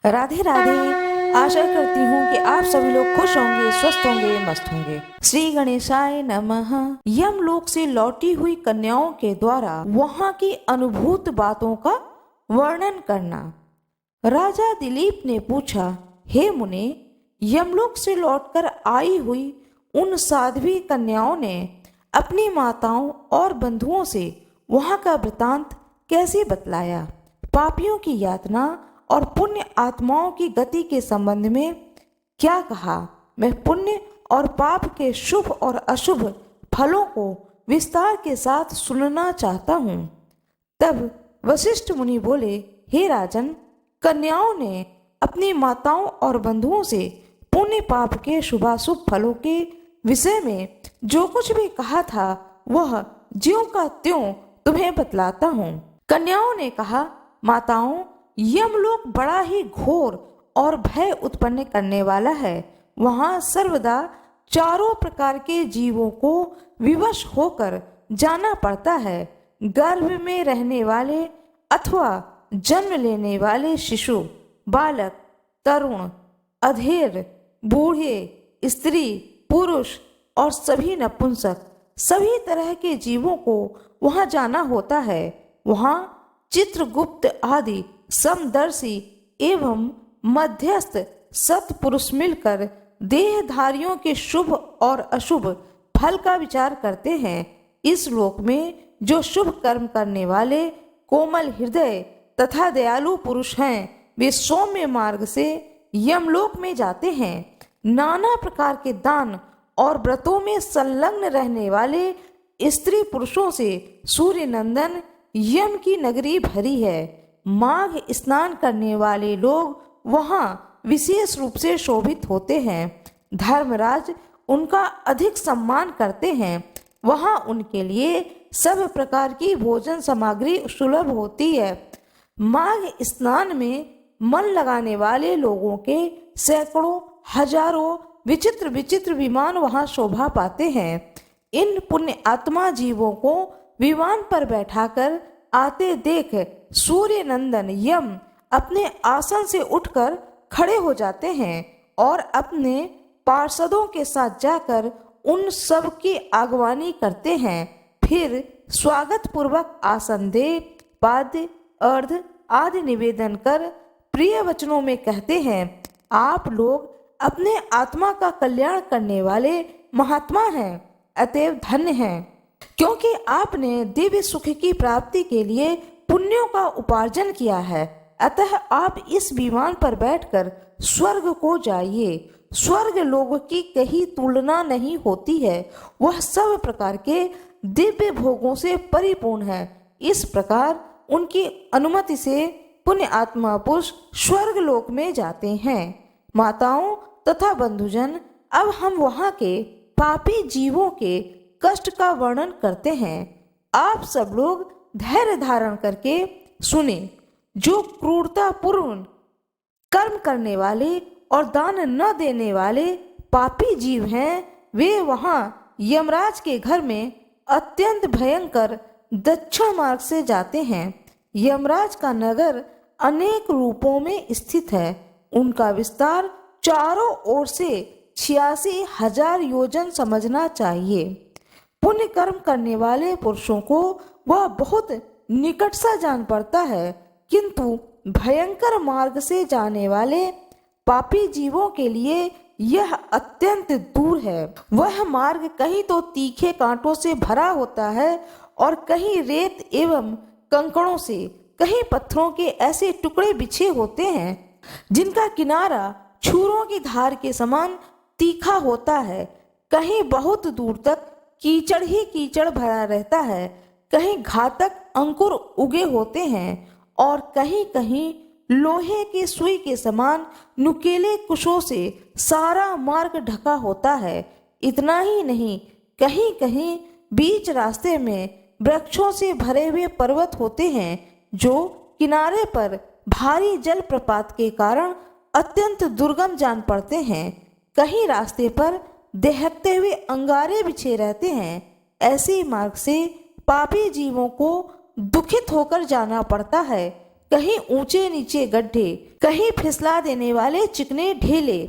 राधे राधे। आशा करती हूँ कि आप सभी लोग खुश होंगे, स्वस्थ होंगे, मस्त होंगे। श्री गणेशाय नमः। यमलोक से लौटी हुई कन्याओं के द्वारा वहाँ की अनुभूत बातों का वर्णन करना। राजा दिलीप ने पूछा, हे मुने, यमलोक से लौटकर आई हुई उन साध्वी कन्याओं ने अपनी माताओं और बंधुओं से वहाँ का वृतांत कैसे बतलाया? पापियों की यातना और पुण्य आत्माओं की गति के संबंध में क्या कहा? मैं पुण्य और पाप के शुभ और अशुभ फलों को विस्तार के साथ सुनना चाहता हूँ। तब वशिष्ठ मुनि बोले, हे राजन, कन्याओं ने अपनी माताओं और बंधुओं से पुण्य पाप के शुभाशुभ फलों के विषय में जो कुछ भी कहा था वह ज्यों का त्यों तुम्हें बतलाता हूँ। कन्याओं ने कहा, माताओं, यमलोक बड़ा ही घोर और भय उत्पन्न करने वाला है। वहाँ सर्वदा चारों प्रकार के जीवों को विवश होकर जाना पड़ता है। गर्भ में रहने वाले अथवा जन्म लेने वाले शिशु, बालक, तरुण, अधेड़, बूढ़े, स्त्री, पुरुष और सभी नपुंसक, सभी तरह के जीवों को वहाँ जाना होता है। वहाँ चित्रगुप्त आदि समदर्शी एवं मध्यस्थ सत्पुरुष मिलकर देहधारियों के शुभ और अशुभ फल का विचार करते हैं। इस लोक में जो शुभ कर्म करने वाले कोमल हृदय तथा दयालु पुरुष हैं, वे सौम्य मार्ग से यमलोक में जाते हैं। नाना प्रकार के दान और व्रतों में संलग्न रहने वाले स्त्री पुरुषों से सूर्य नंदन यम की नगरी भरी है। माघ स्नान करने वाले लोग वहाँ विशेष रूप से शोभित होते हैं। धर्मराज उनका अधिक सम्मान करते हैं। वहाँ उनके लिए सब प्रकार की भोजन सामग्री सुलभ होती है। माघ स्नान में मन लगाने वाले लोगों के सैकड़ों हजारों विचित्र विचित्र विमान वहाँ शोभा पाते हैं। इन पुण्य आत्मा जीवों को विमान पर बैठाकर आते देख सूर्य नंदन यम अपने आसन से उठकर खड़े हो जाते हैं और अपने पार्षदों के साथ जाकर उन सब की आगवानी करते हैं। फिर स्वागत पूर्वक आसन दे पाद्य अर्ध आदि निवेदन कर प्रिय वचनों में कहते हैं, आप लोग अपने आत्मा का कल्याण करने वाले महात्मा हैं, अतएव धन्य हैं, क्योंकि आपने दिव्य सुख की प्राप्ति के लिए पुण्यों का उपार्जन किया है। अतः आप इस विमान पर बैठकर स्वर्ग को जाइए। स्वर्ग लोग की कहीं तुलना नहीं होती है। वह सब प्रकार के दिव्य भोगों से परिपूर्ण है। इस प्रकार उनकी अनुमति से पुण्य आत्मा पुरुष स्वर्ग लोक में जाते हैं। माताओं तथा बंधुजन, अब हम वहाँ के पापी जीवों के कष्ट का वर्णन करते हैं। आप सब लोग धैर्य धारण करके सुने। जो क्रूरता पूर्ण कर्म करने वाले और दान न देने वाले पापी जीव हैं, वे वहाँ यमराज के घर में अत्यंत भयंकर दक्षिण मार्ग से जाते हैं। यमराज का नगर अनेक रूपों में स्थित है। उनका विस्तार चारों ओर से 86,000 योजन समझना चाहिए। पुण्य कर्म करने वाले पुरुषों को वह बहुत निकट सा जान पड़ता है, किंतु भयंकर मार्ग से जाने वाले पापी जीवों के लिए यह अत्यंत दूर है। वह मार्ग कहीं तो तीखे कांटों से भरा होता है और कहीं रेत एवं कंकड़ों से, कहीं पत्थरों के ऐसे टुकड़े बिछे होते हैं जिनका किनारा छुरों की धार के समान तीखा होता है। कहीं बहुत दूर तक कीचड़ ही कीचड़ भरा रहता है, कहीं घातक अंकुर उगे होते हैं और कहीं कहीं लोहे की सुई के समान नुकीले कुशों से सारा मार्ग ढका होता है। इतना ही नहीं, कहीं कहीं बीच रास्ते में वृक्षों से भरे हुए पर्वत होते हैं जो किनारे पर भारी जल प्रपात के कारण अत्यंत दुर्गम जान पड़ते हैं। कहीं रास्ते पर दहकते हुए अंगारे बिछे रहते हैं। ऐसे मार्ग से पापी जीवों को दुखित होकर जाना पड़ता है। कहीं ऊंचे नीचे गड्ढे, कहीं फिसला देने वाले चिकने ढेले,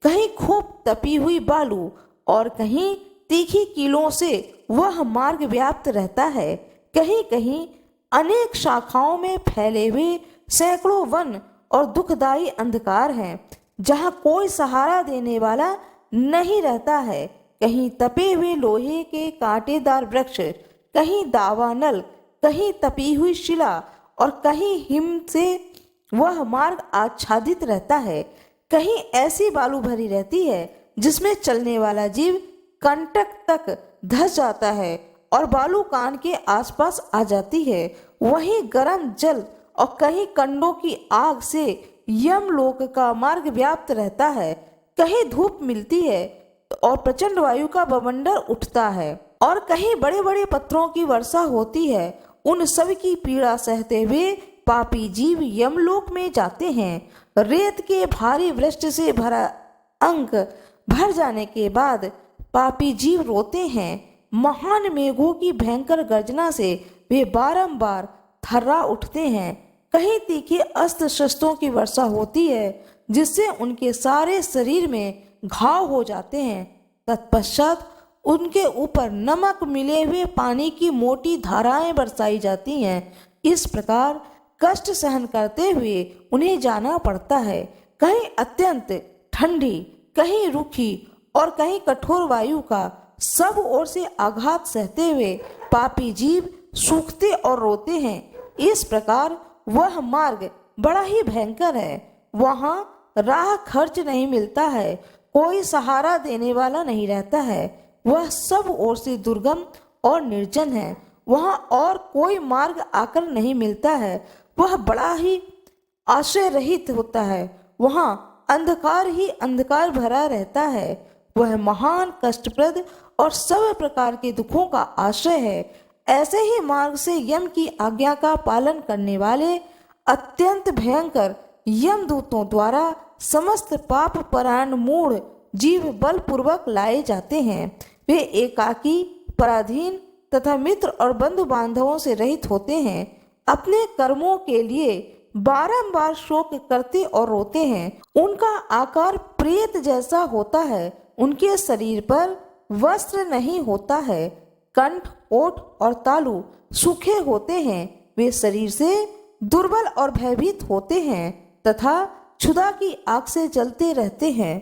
कहीं खूब तपी हुई बालू और कहीं तीखी कीलों से वह मार्ग व्याप्त रहता है। कहीं कहीं अनेक शाखाओं में फैले हुए सैकड़ों वन और दुखदाई अंधकार हैं, जहाँ कोई सहारा देने वाला नहीं रहता है। कहीं तपे हुए लोहे के कांटेदार वृक्ष, कहीं दावानल, कहीं तपी हुई शिला और कहीं हिम से वह मार्ग आच्छादित रहता है। कहीं ऐसी बालू भरी रहती है जिसमें चलने वाला जीव कंटक तक धंस जाता है और बालू कान के आसपास आ जाती है। वहीं गर्म जल और कहीं कंडों की आग से यमलोक का मार्ग व्याप्त रहता है। कहीं धूप मिलती है और प्रचंड वायु का बवंडर उठता है और कहीं बड़े बड़े पत्थरों की वर्षा होती है। उन सब की पीड़ा सहते हुए पापी जीव यमलोक में जाते हैं। रेत के भारी वृष्टि से भरा अंक भर जाने के बाद पापी जीव रोते हैं। महान मेघों की भयंकर गर्जना से वे बारंबार थर्रा उठते हैं। कहीं तीखे अस्त्र शस्त्रों की वर्षा होती है जिससे उनके सारे शरीर में घाव हो जाते हैं। तत्पश्चात उनके ऊपर नमक मिले हुए पानी की मोटी धाराएं बरसाई जाती हैं। इस प्रकार कष्ट सहन करते हुए उन्हें जाना पड़ता है। कहीं अत्यंत ठंडी, कहीं रूखी और कहीं कठोर वायु का सब ओर से आघात सहते हुए पापी जीव सूखते और रोते हैं। इस प्रकार वह मार्ग बड़ा ही भयंकर है। वहाँ राह खर्च नहीं मिलता है, कोई सहारा देने वाला नहीं रहता है। वह सब ओर से दुर्गम और निर्जन है। वहाँ और कोई मार्ग आकर नहीं मिलता है। वह बड़ा ही आश्रय रहित होता है। वहाँ अंधकार ही अंधकार भरा रहता है। वह महान कष्टप्रद और सब प्रकार के दुखों का आश्रय है। ऐसे ही मार्ग से यम की आज्ञा का पालन करने वाले अत्यंत भयंकर यमदूतों द्वारा समस्त पाप परायण मूढ़ जीव बलपूर्वक लाए जाते हैं। वे एकाकी, पराधीन तथा मित्र और बंधु बांधवों से रहित होते हैं। अपने कर्मों के लिए बारंबार शोक करते और रोते हैं। उनका आकार प्रेत जैसा होता है। उनके शरीर पर वस्त्र नहीं होता है। कंठ, ओठ और तालु सूखे होते हैं। वे शरीर से दुर्बल और भयभीत होते हैं तथा क्षुधा की आग से जलते रहते हैं।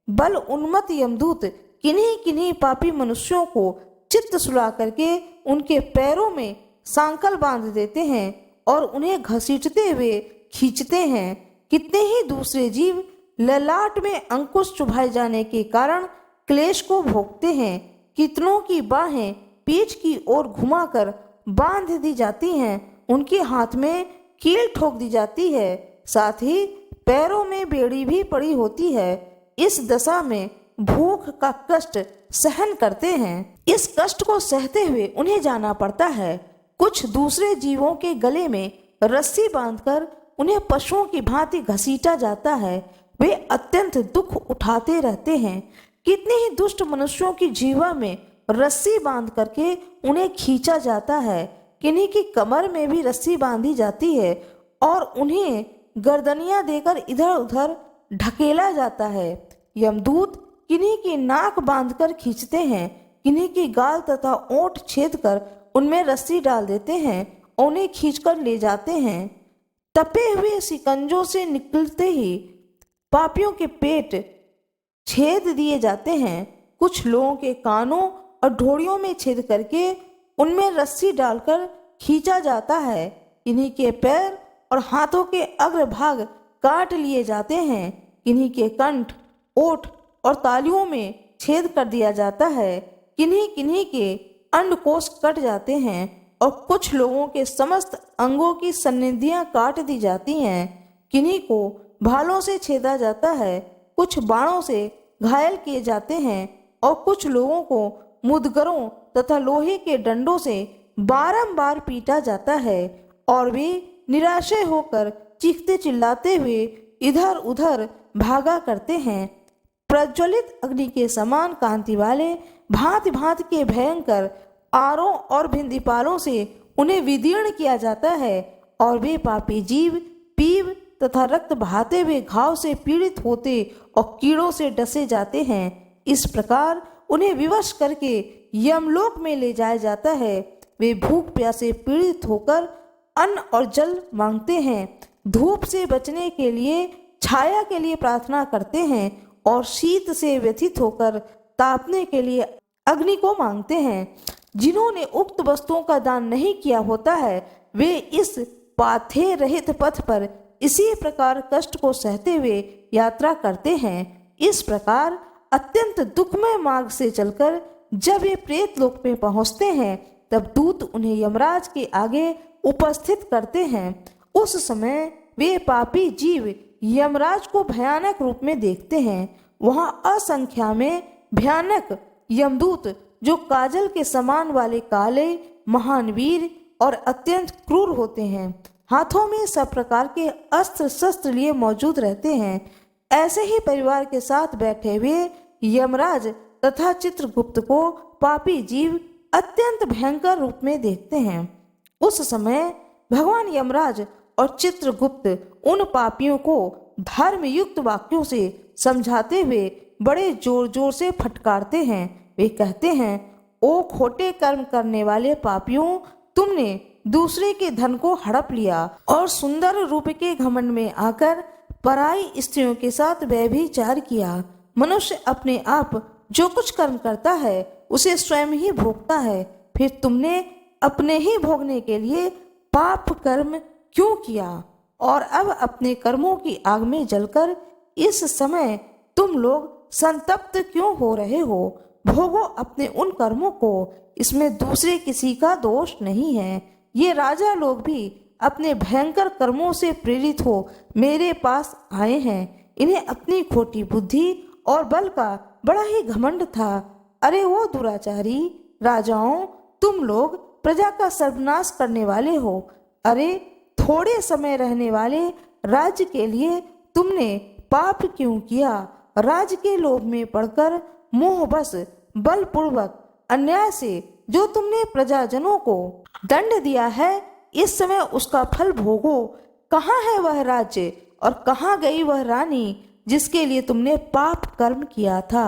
बल उन्मत्त यमदूत किन्हीं किन्हीं पापी मनुष्यों को चित्त सुला करके उनके पैरों में सांकल बांध देते हैं और उन्हें घसीटते हुए खींचते हैं। कितने ही दूसरे जीव ललाट में अंकुश चुभाए जाने के कारण क्लेश को भोगते हैं। कितनों की बाहें पीठ की ओर घुमाकर बांध दी जाती हैं। उनके हाथ में कील ठोक दी जाती है। साथ ही पैरों में बेड़ी भी पड़ी होती है। इस दशा में भूख का कष्ट सहन करते हैं। इस कष्ट को सहते हुए उन्हें जाना पड़ता है। कुछ दूसरे जीवों के गले में रस्सी बांधकर उन्हें पशुओं की भांति घसीटा जाता है। वे अत्यंत दुख उठाते रहते हैं। कितने ही दुष्ट मनुष्यों की जीवा में रस्सी बांध करके उन्हें खींचा जाता है। किन्हीं की कमर में भी रस्सी बांधी जाती है और उन्हें गर्दनियां देकर इधर उधर ढकेला जाता है। यमदूत किन्हीं की नाक बांधकर खींचते हैं, किन्हीं की गाल तथा ओंठ छेद कर उनमें रस्सी डाल देते हैं और उन्हें खींचकर ले जाते हैं। तपे हुए शिकंजों से निकलते ही पापियों के पेट छेद दिए जाते हैं। कुछ लोगों के कानों और ढोड़ियों में छेद करके उनमें रस्सी डालकर खींचा जाता है। किन्हीं के पैर और हाथों के अग्रभाग काट लिए जाते हैं। किन्हीं के कंठ, ओठ और तालुओं में छेद कर दिया जाता है। किन्हीं किन्हीं के अंडकोश कट जाते हैं और कुछ लोगों के समस्त अंगों की सन्निधियां काट दी जाती हैं। किन्हीं को भालों से छेदा जाता है, कुछ बाणों से घायल किए जाते हैं और कुछ लोगों को मुदगरों तथा लोहे के डंडों से बारंबार पीटा जाता है और वे निराशय होकर चीखते चिल्लाते हुए इधर उधर भागा करते हैं। प्रज्वलित अग्नि के समान कांति वाले भांति भांति के भयंकर आरों और भिंदीपालों से उन्हें विदीर्ण किया जाता है और वे पापी जीव पीव तथा रक्त बहाते हुए घाव से पीड़ित होते और कीड़ों से डसे जाते हैं। इस प्रकार उन्हें विवश करके यमलोक में ले जाया जाता है। वे भूख प्यासे पीड़ित होकर अन्न और जल मांगते हैं, धूप से बचने के लिए छाया के लिए प्रार्थना करते हैं और शीत से व्यथित होकर तापने के लिए अग्नि को मांगते हैं। जिन्होंने उक्त वस्तुओं का दान नहीं किया होता है वे इस पाथे रहित पथ पर इसी प्रकार कष्ट को सहते हुए यात्रा करते हैं। इस प्रकार अत्यंत दुखमय मार्ग से चलकर जब ये प्रेत लोक में पहुंचते हैं तब दूत उन्हें यमराज के आगे उपस्थित करते हैं। उस समय वे पापी जीव यमराज को भयानक रूप में देखते हैं। वहां असंख्या में भयानक यमदूत जो काजल के समान वाले काले महान वीर और अत्यंत क्रूर होते हैं, हाथों में सब प्रकार के अस्त्र शस्त्र लिए मौजूद रहते हैं। ऐसे ही परिवार के साथ बैठे हुए यमराज तथा चित्रगुप्त को पापी जीव अत्यंत भयंकर रूप में देखते हैं। उस समय भगवान यमराज और चित्रगुप्त उन पापियों को धर्म युक्त वाक्यों से समझाते हुए बड़े जोर जोर से फटकारते हैं। वे कहते हैं, ओ खोटे कर्म करने वाले पापियों, तुमने दूसरे के धन को हड़प लिया और सुंदर रूप के घमंड में आकर पराई स्त्रियों के साथ व्यभिचार किया। मनुष्य अपने आप जो कुछ कर्म करता है उसे स्वयं ही भोगता है, फिर तुमने अपने ही भोगने के लिए पाप कर्म क्यों किया और अब अपने कर्मों की आग में जलकर इस समय तुम लोग संतप्त क्यों हो रहे हो? भोगो अपने उन कर्मों को, इसमें दूसरे किसी का दोष नहीं है। ये राजा लोग भी अपने भयंकर कर्मों से प्रेरित हो मेरे पास आए हैं। इन्हें अपनी खोटी बुद्धि और बल का बड़ा ही घमंड था। अरे वो दुराचारी राजाओं, तुम लोग प्रजा का सर्वनाश करने वाले हो। अरे थोड़े समय रहने वाले राज्य के लिए तुमने पाप क्यों किया? राज्य के लोभ में पड़कर मोहवश बलपूर्वक अन्याय से जो तुमने प्रजाजनों को दंड दिया है, इस समय उसका फल भोगो। कहाँ है वह राज्य और कहाँ गई वह रानी जिसके लिए तुमने पाप कर्म किया था?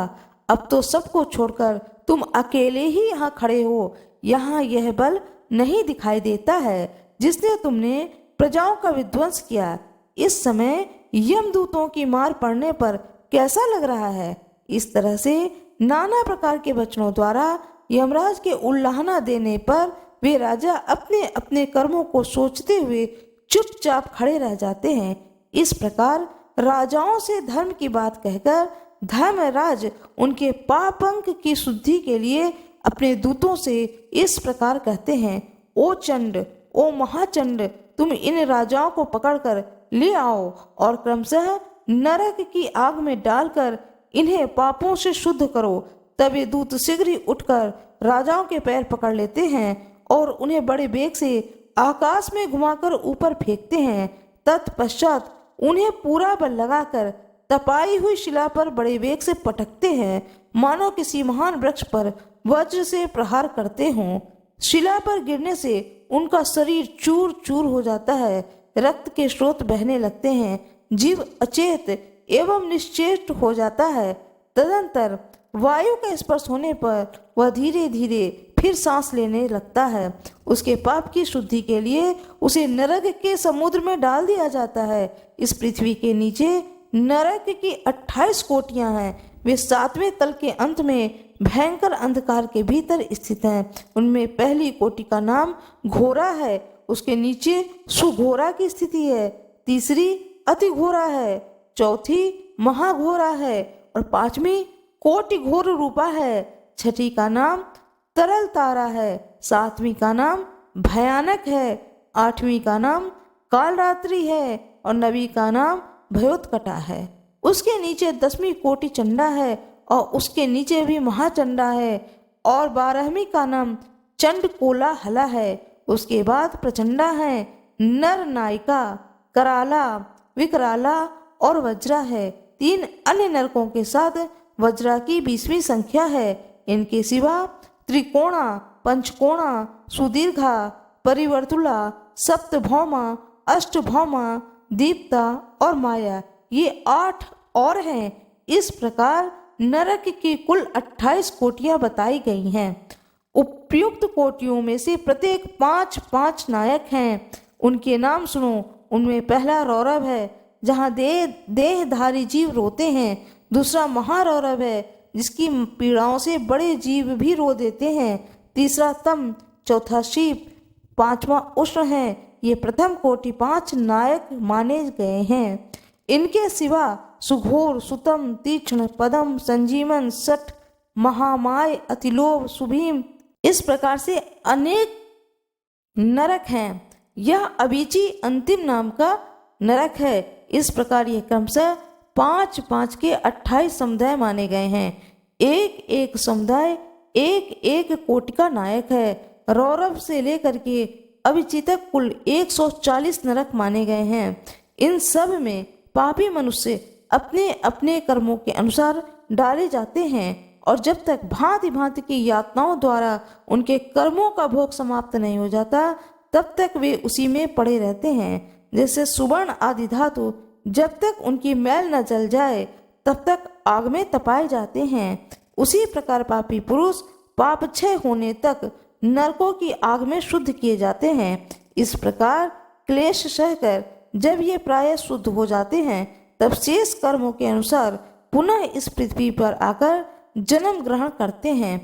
अब तो सबको छोड़कर तुम अकेले ही यहाँ खड़े हो। यहाँ यह बल नहीं दिखाई देता है जिसने तुमने प्रजाओं का विध्वंस किया। इस समय यमदूतों की मार पड़ने पर कैसा लग रहा है? इस तरह से नाना प्रकार के वचनों द्वारा यमराज के उल्लाहना देने पर वे राजा अपने अपने कर्मों को सोचते हुए चुपचाप खड़े रह जाते हैं। इस प्रकार राजाओं से धर्म की बात कहकर धर्मराज उनके पापंक की शुद्धि के लिए अपने दूतों से इस प्रकार कहते हैं, ओ चंड, ओ महाचंड, तुम इन राजाओं को पकड़कर ले आओ और क्रमशः नरक की आग में डालकर इन्हें पापों से शुद्ध करो। तब ये दूत शीघ्र ही उठकर राजाओं के पैर पकड़ लेते हैं और उन्हें बड़े वेग से आकाश में घुमाकर ऊपर फेंकते हैं। तत्पश्चात उन्हें पूरा बल लगाकर तपाई हुई शिला पर बड़े वेग से पटकते हैं, मानो किसी महान वृक्ष पर वज्र से प्रहार करते हों। शिला पर गिरने से उनका शरीर चूर चूर हो जाता है, रक्त के स्रोत बहने लगते हैं, जीव अचेत एवं निश्चेष्ट हो जाता है। तदंतर वायु का स्पर्श होने पर वह धीरे धीरे फिर सांस लेने लगता है। उसके पाप की शुद्धि के लिए उसे नरक के समुद्र में डाल दिया जाता है। इस पृथ्वी के नीचे नरक की 28 कोटियां हैं। वे 7वें तल के अंत में भयंकर अंधकार के भीतर स्थित हैं। उनमें पहली कोटि का नाम घोरा है, उसके नीचे सुघोरा की स्थिति है, तीसरी अति घोरा है, चौथी महाघोरा है और 5वीं कोटि घोर रूपा है। छठी का नाम तरल तारा है, 7वीं का नाम भयानक है, 8वीं का नाम कालरात्रि है और 9वीं का नाम भयोत्कटा है। उसके नीचे 10वीं कोटि चंडा है और उसके नीचे भी महाचंडा है और 12वीं का नाम चंड कोला हला है। उसके बाद प्रचंडा है, नर नायिका, कराला, विकराला और वज्रा है। 3 अन्य नरकों के साथ वज्रा की 20वीं संख्या है। इनके सिवा त्रिकोणा, पंचकोणा, सुदीर्घा, परिवर्तुला, सप्तभौमा, अष्टभौमा, दीप्ता और माया, ये 8 और हैं। इस प्रकार नरक की कुल 28 कोटियां बताई गई हैं। उपयुक्त कोटियों में से प्रत्येक 5-5 नायक हैं। उनके नाम सुनो। उनमें पहला रौरव है, जहाँ देहधारी जीव रोते हैं। दूसरा महारौरव है, जिसकी पीड़ाओं से बड़े जीव भी रो देते हैं। तीसरा तम, चौथा शीप, 5वां उष्ण है। ये प्रथम कोटि 5 नायक माने गए हैं। इनके सिवा सुघोर, सुतम, तीक्ष्ण, पदम, संजीवन, सठ, महामाय, अतिलोभ, सुभीम, इस प्रकार से अनेक नरक हैं। यह अबीची अंतिम नाम का नरक है। इस प्रकार ये क्रमशः 5-5 के 28 समुदाय माने गए हैं। एक एक समुदाय एक एक कोटि का नायक है। रौरव से लेकर के अबीची तक कुल 140 नरक माने गए हैं। इन सब में पापी मनुष्य अपने अपने कर्मों के अनुसार डाले जाते हैं और जब तक भांति भांति की यातनाओं द्वारा उनके कर्मों का भोग समाप्त नहीं हो जाता, तब तक वे उसी में पड़े रहते हैं। जैसे सुवर्ण आदि धातु जब तक उनकी मैल न जल जाए तब तक आग में तपाए जाते हैं, उसी प्रकार पापी पुरुष पाप क्षय होने तक नरकों की आग में शुद्ध किए जाते हैं। इस प्रकार क्लेश सहकर जब ये प्राय शुद्ध हो जाते हैं, तब शेष कर्मों के अनुसार पुनः इस पृथ्वी पर आकर जन्म ग्रहण करते हैं।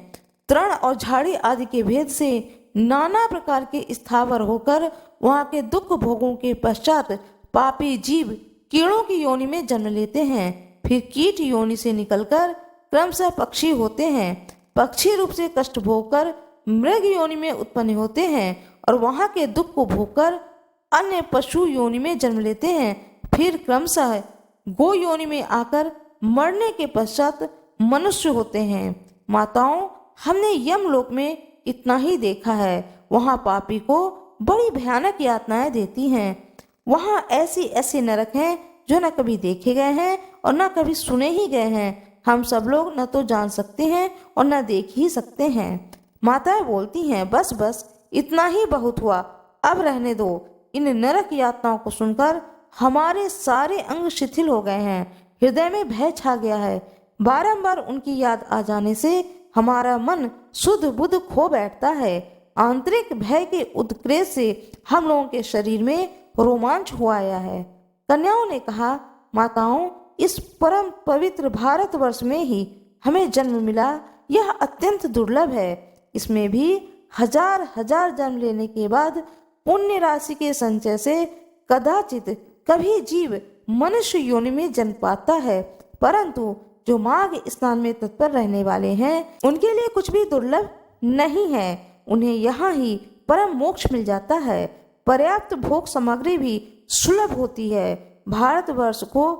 तृण और झाड़ी आदि के भेद से नाना प्रकार के स्थावर होकर वहाँ के दुख भोगों के पश्चात पापी जीव कीड़ों की योनि में जन्म लेते हैं। फिर कीट योनि से निकलकर क्रमशः पक्षी होते हैं। पक्षी रूप से कष्ट भोगकर मृग योनि में उत्पन्न होते हैं और वहाँ के दुख को भोगकर अन्य पशु योनि में जन्म लेते हैं। फिर क्रमशः गो योनि में आकर मरने के पश्चात मनुष्य होते हैं। माताओं, हमने यमलोक में इतना ही देखा है। वहाँ पापी को बड़ी भयानक यातनाएं देती हैं। वहाँ ऐसी ऐसे नरक हैं जो न कभी देखे गए हैं और न कभी सुने ही गए हैं। हम सब लोग न तो जान सकते हैं और न देख ही सकते हैं। माताएं बोलती हैं, बस बस इतना ही बहुत हुआ, अब रहने दो। इन नरक यातनाओं को सुनकर हमारे सारे अंग शिथिल हो गए हैं, हृदय में भय छा गया है। बारंबार उनकी याद आ जाने से हमारा मन शुद्ध बुद्ध खो बैठता है। आंतरिक भय के उत्क्रेश से हम लोगों के शरीर में रोमांच हो आया है। कन्याओं ने कहा, माताओं, इस परम पवित्र भारतवर्ष में ही हमें जन्म मिला, यह अत्यंत दुर्लभ है। इसमें भी हजार हजार जन्म लेने के बाद पुण्य राशि के संचय से कदाचित कभी जीव मनुष्य योनि में जन्म पाता है, परंतु जो माघ स्नान में तत्पर रहने वाले हैं उनके लिए कुछ भी दुर्लभ नहीं है। उन्हें यहाँ ही परम मोक्ष मिल जाता है। पर्याप्त भोग सामग्री भी सुलभ होती है। भारतवर्ष को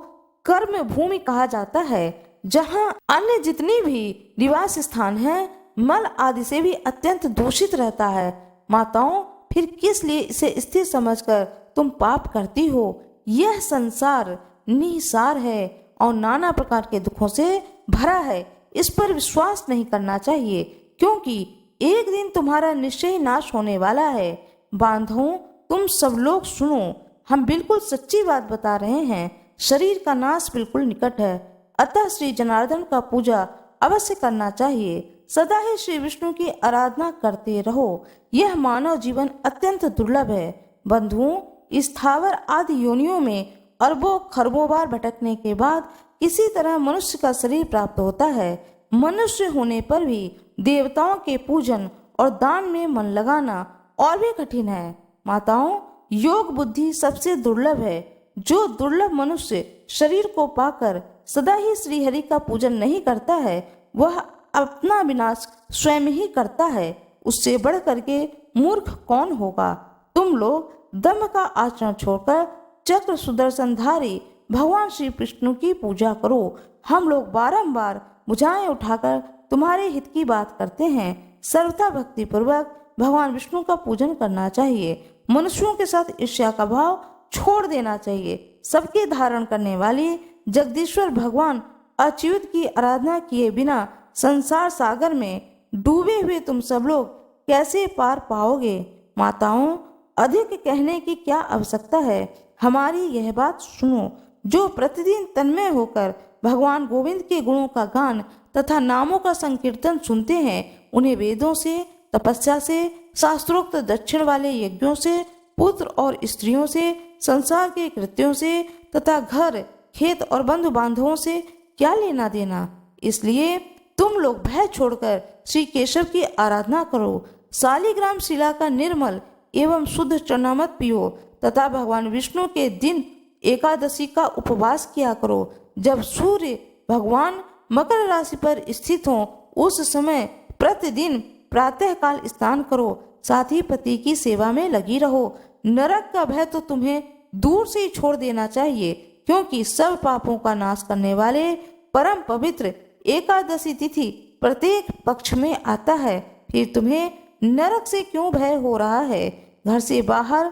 कर्म भूमि कहा जाता है, जहाँ अन्य जितनी भी निवास स्थान है मल आदि से भी अत्यंत दूषित रहता है। माताओं, फिर किस लिए इसे स्थिर समझकर तुम पाप करती हो? यह संसार निसार है और नाना प्रकार के दुखों से भरा है। इस पर विश्वास नहीं करना चाहिए, क्योंकि एक दिन तुम्हारा निश्चय ही नाश होने वाला है। बांधवों, तुम सब लोग सुनो, हम बिल्कुल सच्ची बात बता रहे हैं। शरीर का नाश बिल्कुल निकट है, अतः श्री जनार्दन का पूजा अवश्य करना चाहिए। सदा ही श्री विष्णु की आराधना करते रहो। यह मानव जीवन अत्यंत दुर्लभ है। बंधुओं, स्थावर आदि योनियों में अरबों खरबों बार भटकने के बाद किसी तरह मनुष्य का शरीर प्राप्त होता है। मनुष्य होने पर भी देवताओं के पूजन और दान में मन लगाना और भी कठिन है। माताओं, योग बुद्धि सबसे दुर्लभ है। जो दुर्लभ मनुष्य शरीर को पाकर सदा ही श्रीहरि का पूजन नहीं करता है, वह अपना विनाश स्वयं ही करता है। उससे बढ़ करके मूर्ख कौन होगा? तुम लोग दम्भ का आचरण छोड़कर चक्र सुदर्शनधारी भगवान श्री विष्णु की पूजा करो। हम लोग बारंबार भुजाएं उठाकर तुम्हारे हित की बात करते हैं। सर्वथा भक्ति पूर्वक भगवान विष्णु का पूजन करना चाहिए। मनुष्यों के साथ ईर्ष्या का भाव छोड़ देना चाहिए। सबके धारण करने वाली जगदीश्वर भगवान अच्युत की आराधना किए बिना संसार सागर में डूबे हुए तुम सब लोग कैसे पार पाओगे? माताओं, अधिक कहने की क्या आवश्यकता है। हमारी यह बात सुनो। जो प्रतिदिन तन्मय होकर भगवान गोविंद के गुणों का गान तथा नामों का संकीर्तन सुनते हैं, उन्हें वेदों से, तपस्या से, शास्त्रोक्त दक्षिण वाले यज्ञों से, पुत्र और स्त्रियों से, संसार के कृत्यों से तथा घर, खेत और बंधु बांधवों से क्या लेना देना। इसलिए तुम लोग भय छोड़कर श्री केशव की आराधना करो। शालिग्राम शिला का निर्मल एवं शुद्ध चरणामृत पियो तथा भगवान विष्णु के दिन एकादशी का उपवास किया करो। जब सूर्य भगवान मकर राशि पर स्थित हो, उस समय प्रतिदिन प्रातःकाल स्नान करो। साथ ही पति की सेवा में लगी रहो। नरक का भय तो तुम्हें दूर से ही छोड़ देना चाहिए, क्योंकि सब पापों का नाश करने वाले परम पवित्र एकादशी तिथि प्रत्येक पक्ष में आता है। फिर तुम्हें नरक से क्यों भय हो रहा है। घर से बाहर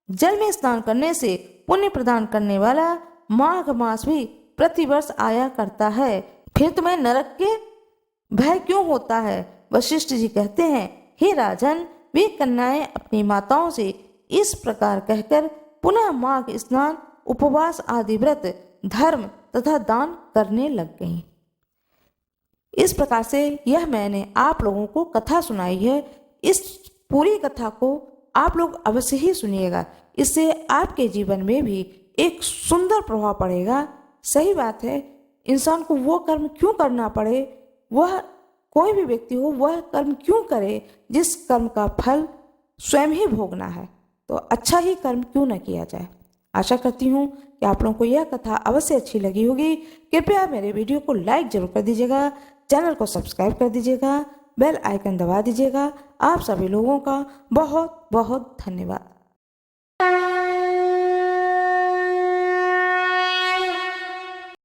जल में स्नान करने से पुण्य प्रदान करने वाला माघ मास भी प्रतिवर्ष आया करता है। फिर तुम्हें नरक के भय क्यों होता है। वशिष्ठ जी कहते हैं, हे राजन, वे कन्याएं अपनी माताओं से इस प्रकार कहकर पुनः माघ स्नान, उपवास आदि व्रत, धर्म तथा दान करने लग गईं। इस प्रकार से यह मैंने आप लोगों को कथा सुनाई है। इस पूरी कथा को आप लोग अवश्य ही सुनिएगा। इससे आपके जीवन में भी एक सुंदर प्रभाव पड़ेगा। सही बात है, इंसान को वो कर्म क्यों करना पड़े, वह कोई भी व्यक्ति हो वह कर्म क्यों करे जिस कर्म का फल स्वयं ही भोगना है। तो अच्छा ही कर्म क्यों न किया जाए। आशा करती हूँ कि आप लोगों को यह कथा अवश्य अच्छी लगी होगी। कृपया मेरे वीडियो को लाइक जरूर कर दीजिएगा, चैनल को सब्सक्राइब कर दीजिएगा, बेल आइकन दबा दीजिएगा। आप सभी लोगों का बहुत बहुत धन्यवाद।